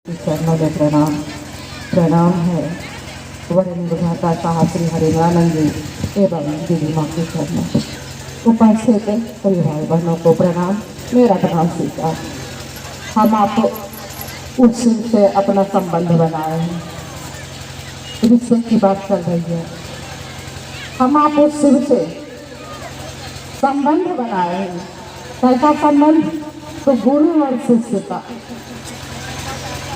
चरणों में प्रणाम प्रणाम है वरिष्ठ विधाता साहब श्री हरिनानंद जी एवं दीदी माँ के चरणों उपस्थित सभी भाई बहनों को प्रणाम। मेरा प्रणाम स्वीकार। हम आपको उस शिव से अपना संबंध बनाए हैं, रिश्ते की बात चल रही है। हम आप उस शिव से संबंध बनाए हैं। कैसा संबंध? तो गुरु और शिष्य का।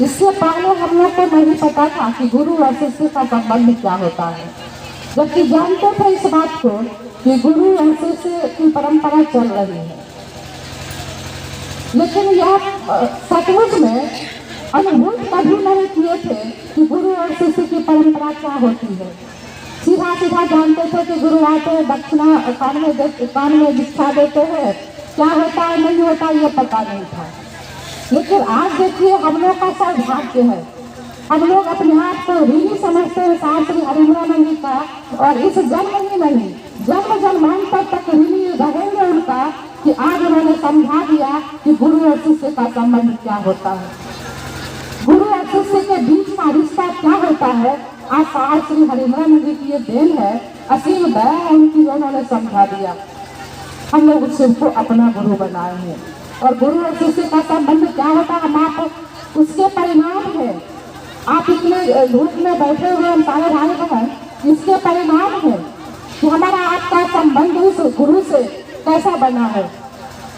इससे पहले हम लोग को नहीं पता था कि गुरु और शिष्य का संबंध क्या होता है, जबकि जानते थे इस बात को कि गुरु और शिष्य की परंपरा चल रही है, लेकिन यह सचमुच में अनुभूत कभी नहीं किए थे कि गुरु और शिष्य की परंपरा क्या होती है। सीधा सीधा जानते थे कि गुरु आते हैं, दक्षिणा कान में दीक्षा देते हैं, क्या होता है नहीं होता ये पता नहीं था। लेकिन आज देखिए हम लोग का सौभाग्य है, हम लोग अपने आप को ऋणी समझते हैं साहब श्री हरिनानंद जी का, और इस जन्म ही नहीं जन्म जन्मांतर तक ऋणी रहेंगे उनका कि आज उन्होंने समझा दिया कि गुरु और शिष्य का संबंध क्या होता है, गुरु और शिष्य के बीच का रिश्ता क्या होता है। आज साहब श्री हरिनानंद जी की ये देन है, असीम दया है उनकी, उन्होंने समझा दिया। हम लोग उस शिव को अपना गुरु बनाए हैं, और गुरु और शिष्य का संबंध क्या होता है हम आप उसके परिणाम है। आप इतने धूप में बैठे हुए हम सारे भाई बहन, इसके परिणाम है कि हमारा आपका संबंध उस गुरु से कैसा बना है,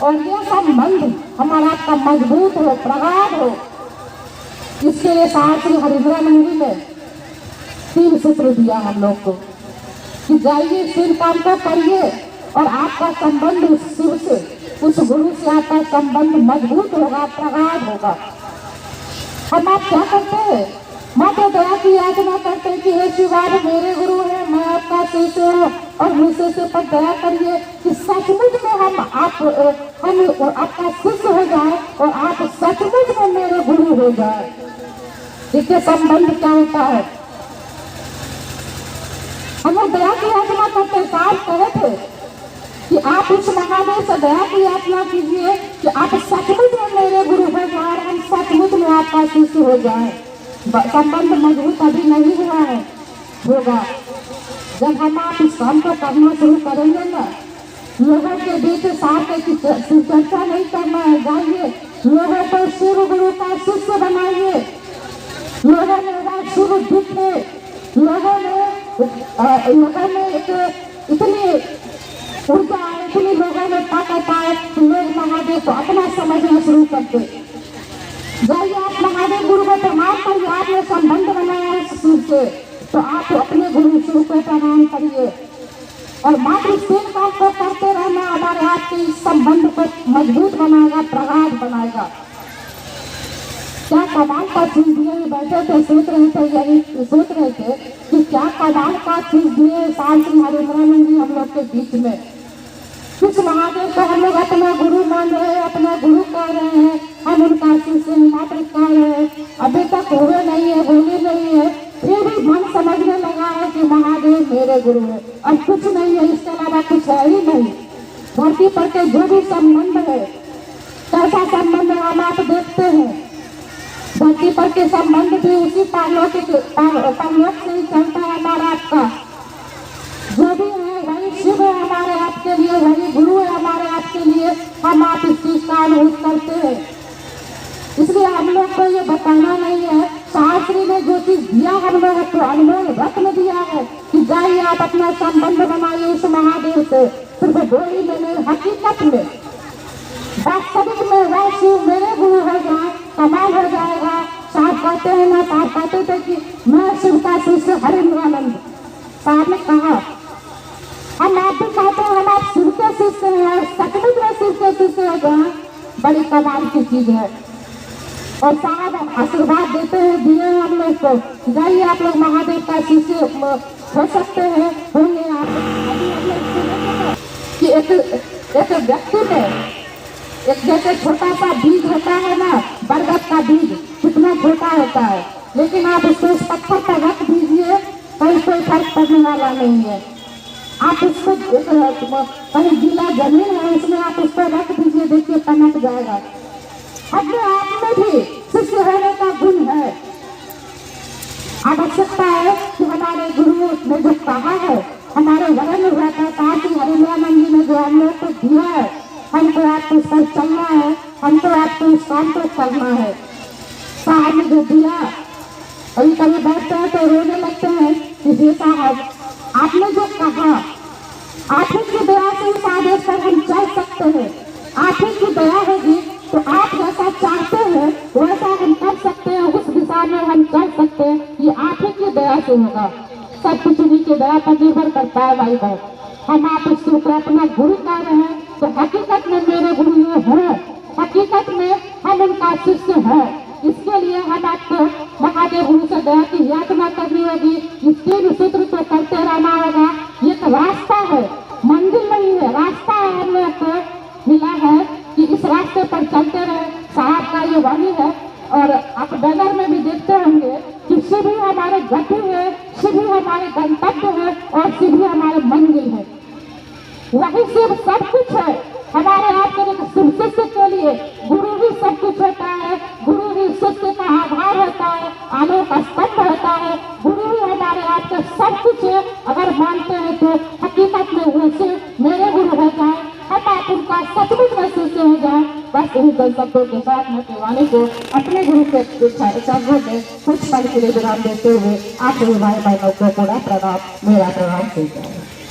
और यह संबंध हमारा आपका मजबूत हो, प्रगाढ़ हो। इसके लिए साहब श्री हरिनानंद जी ने 3 सूत्र दिया हम लोग को कि जाइए शिव काम को करिए, और आपका संबंध उस शिव से, उस गुरु से आपका संबंध मजबूत होगा, प्रगाढ़ होगा। हम आप क्या करते हैं? माता दया की याचना करते हैं कि हे शिव आप मेरे गुरु हैं, मैं आपका शिष्य हूँ, और मुझसे से पर दया करिए कि सचमुच में हम आपका शिष्य हो जाए और आप सचमुच में मेरे गुरु हो जाए। देखिए संबंध क्या होता है। हम लोग दया की याचना करते, साफ कहे थे कि आप उस महादेव से दया की याचना कीजिए कि आप सचमुच में मेरे गुरु हो जाए, हम सचमुच में आपका शिष्य हो जाए। संबंध मजबूत अभी नहीं हुआ है, होगा जब हम आप इस काम को करना शुरू करेंगे ना। लोगों के बीच साथ की चर्चा नहीं करना है, जाइए लोगों को शिव गुरु का शिष्य बनाइए। लोगों में शिव दिखे, लोगों में इतनी ऊर्जा आए, इतनी लोगों में ताकत आए कि लोग महादेव को अपना समझना शुरू करते। जाइए आप महादेव गुरु को प्रणाम करिए, आपने संबंध बनाया इस शिव से, तो आप अपने गुरु शिव को प्रणाम करिए, और मात्र इस 3 काम को करते रहना हमारे आपके इस संबंध को मजबूत बनाएगा, प्रगाढ़ बनाएगा। क्या कमाल का चीज दिए, बैठे थे सोच रहे थे कि क्या कमाल का चीज दिए साहब श्री हरिनानंद जी हम लोग के बीच में। कुछ महादेव को हम लोग अपना गुरु मान रहे हैं, अपना गुरु कह रहे हैं, हम उनका शिष्य मात्र कह रहे हैं, अभी तक हुए नहीं है, बोले नहीं है, फिर भी मन समझने लगा है कि महादेव मेरे गुरु है। अब कुछ नहीं है, इसके अलावा कुछ है ही नहीं। धरती पर के जो भी संबंध है, कैसा संबंध हम आप देखते हैं, धरती पर के संबंध भी उसी पालोक से ही चलता है। हमारा आपका जो भी है वही शिव है हमारे आपके लिए, वही गुरु है हमारे आपके लिए। हम आप इस चीज का अनुभव करते हैं, इसलिए हम लोग को ये बताना नहीं है। शास्त्री ने जो चीज दिया हम लोग को अनमोल रत्न दिया है कि जाइए आप अपना संबंध बनाइए उस महादेव से। सिर्फ गोली में नहीं, हकीकत में वास्तविक में वह शिव मेरे गुरु हो जाए, कमाल हो जाएगा। साहब कहते हैं ना, साहब कहते थे कि मैं शिव का शिष्य हरिनानंद। साहब ने कहा हम आप भी कहते हैं हम आप शिव के शिष्य हैं, सचमुच में शिव के शिष्य हो जाए, बड़ी कमाल की चीज है। और साहब आशीर्वाद देते हैं, दिए हैं हम लोग को, जाइए आप लोग महादेव का शिष्य हो सकते हैं, होंगे आप। कि एक व्यक्ति में एक जैसे छोटा सा बीज होता है ना, बरगद का बीज कितना छोटा होता है, लेकिन आप उसको उस पत्थर पर रख दीजिए, कोई फर्क पड़ने वाला नहीं है। आप उसको कहीं गीला जमीन है उसमें आप उसको रख दीजिए, देखिए पनप जाएगा। अपने आप में भी शिष्य होने का गुण है। कहा है, हमारे घर में रहता था कि हरिद्वानंद जी ने जो हम लोग को दिया है, हमको आपको इस पर चलना है, हमको आपको इस काम को करना है। साहब ने जो दिया, कभी कभी बैठते हैं तो रोने लगते हैं कि जी साहब आपने जो कहा, आप ही की दया से इस आदेश पर हम चल सकते हैं। आप ही की दया होगी तो आप जैसा चाहते हैं वैसा हम कर सकते हैं, उस दिशा में हम चल सकते हैं। ये आप ही की दया से होगा, सब कुछ उन्हीं की दया पर निर्भर करता है भाई बहन। हम आप उसके ऊपर अपना गुरु कह रहे हैं तो हकीकत में मेरे गुरु ये हैं, हकीकत में हम उनका शिष्य हैं। इसके लिए हम आपको महादेव गुरु से दया की याचना करनी होगी। इस तीन सूत्र को करते रहना होगा। ये एक रास्ता है, मंजिल नहीं है, रास्ता है। हम लोग को मिला है कि इस रास्ते पर चलते रहे। साहब का ये वाणी है और आप बैनर में भी देखते होंगे कि सीढ़ी हमारे गति है, सीढ़ी हमारे गंतव्य है और सीढ़ी हमारे मंजिल है। वही सिर्फ सब कुछ है हमारे आपके शुभ शिष्य के लिए। गुरु ही सब कुछ होता है, गुरु ही शिष्य का आधार होता है, आलोक का स्तंभ होता है। गुरु ही हमारे आपके सब कुछ है। अगर मानते हैं तो हकीकत में वो सिर्फ मेरे गुरु हो जाए, हम आप उनका सचमुच में शिष्य हो जाए। बस यही दल शब्दों के साथ मैं शिवानी को अपने गुरु के चरणों में कुछ पल के लिए विराम देते हुए आप सभी भाई बहनों को पूरा प्रणाम, मेरा प्रणाम स्वीकार है।